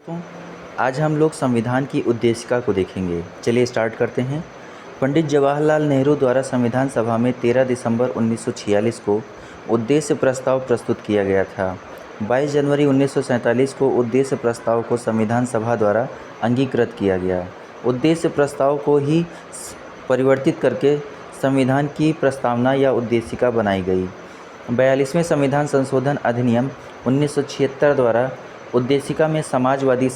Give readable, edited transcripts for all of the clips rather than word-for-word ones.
तो आज हम लोग संविधान की उद्देशिका को देखेंगे। चलिए स्टार्ट करते हैं। पंडित जवाहरलाल नेहरू द्वारा संविधान सभा में 13 दिसंबर 1946 को उद्देश्य प्रस्ताव प्रस्तुत किया गया था। 22 जनवरी 1947 को उद्देश्य प्रस्ताव को संविधान सभा द्वारा अंगीकृत किया गया। उद्देश्य प्रस्ताव को ही परिवर्तित करके संविधान की प्रस्तावना या उद्देशिका बनाई गई। 42वें संविधान संशोधन अधिनियम 1976 द्वारा उद्देशिका में समाजवादी,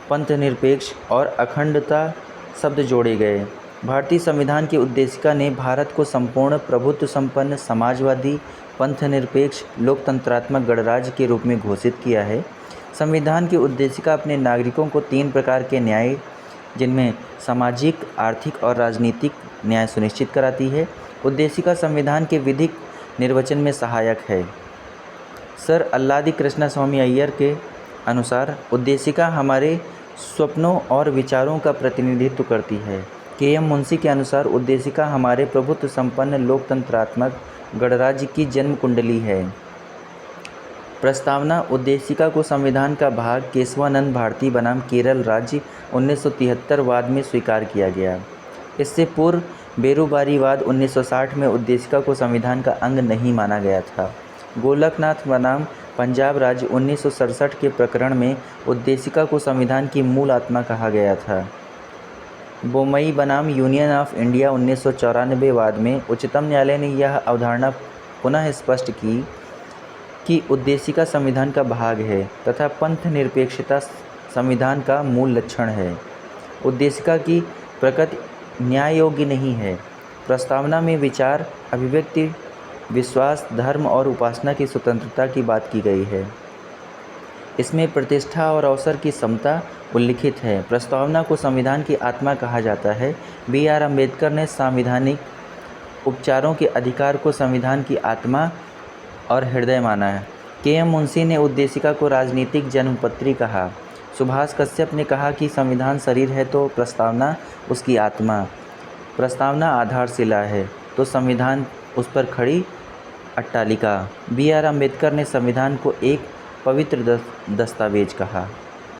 पंथनिरपेक्ष और अखंडता शब्द जोड़े गए। भारतीय संविधान की उद्देशिका ने भारत को संपूर्ण प्रभुत्व संपन्न, समाजवादी, पंथनिरपेक्ष, लोकतंत्रात्मक गणराज्य के रूप में घोषित किया है। संविधान की उद्देशिका अपने नागरिकों को 3 प्रकार के न्याय, जिनमें सामाजिक, आर्थिक और राजनीतिक न्याय सुनिश्चित कराती है। उद्देशिका संविधान के विधिक निर्वचन में सहायक है। सर अल्लादी कृष्णस्वामी अय्यर के अनुसार उद्देशिका हमारे स्वप्नों और विचारों का प्रतिनिधित्व करती है। के.एम. मुंशी के अनुसार उद्देशिका हमारे प्रभुत्व संपन्न लोकतंत्रात्मक गणराज्य की जन्म कुंडली है। प्रस्तावना उद्देशिका को संविधान का भाग केशवानंद भारती बनाम केरल राज्य 1973 वाद में स्वीकार किया गया। इससे पूर्व बेरुबारीवाद 1960 में उद्देशिका को संविधान का अंग नहीं माना गया था। गोलकनाथ बनाम पंजाब राज्य 1967 के प्रकरण में उद्देशिका को संविधान की मूल आत्मा कहा गया था। बोमई बनाम यूनियन ऑफ इंडिया 1994 वाद में उच्चतम न्यायालय ने यह अवधारणा पुनः स्पष्ट की कि उद्देशिका संविधान का भाग है तथा पंथ निरपेक्षता संविधान का मूल लक्षण है। उद्देशिका की प्रकृति न्याय योग्य नहीं है। प्रस्तावना में विचार, अभिव्यक्ति, विश्वास, धर्म और उपासना की स्वतंत्रता की बात की गई है। इसमें प्रतिष्ठा और अवसर की समता उल्लिखित है। प्रस्तावना को संविधान की आत्मा कहा जाता है। बी.आर. अम्बेडकर ने संवैधानिक उपचारों के अधिकार को संविधान की आत्मा और हृदय माना है। के.एम. मुंशी ने उद्देशिका को राजनीतिक जन्मपत्री कहा। सुभाष कश्यप ने कहा कि संविधान शरीर है तो प्रस्तावना उसकी आत्मा। प्रस्तावना आधारशिला है तो संविधान उस पर खड़ी अट्टालिका। बी.आर. अम्बेडकर ने संविधान को एक पवित्र दस्तावेज कहा।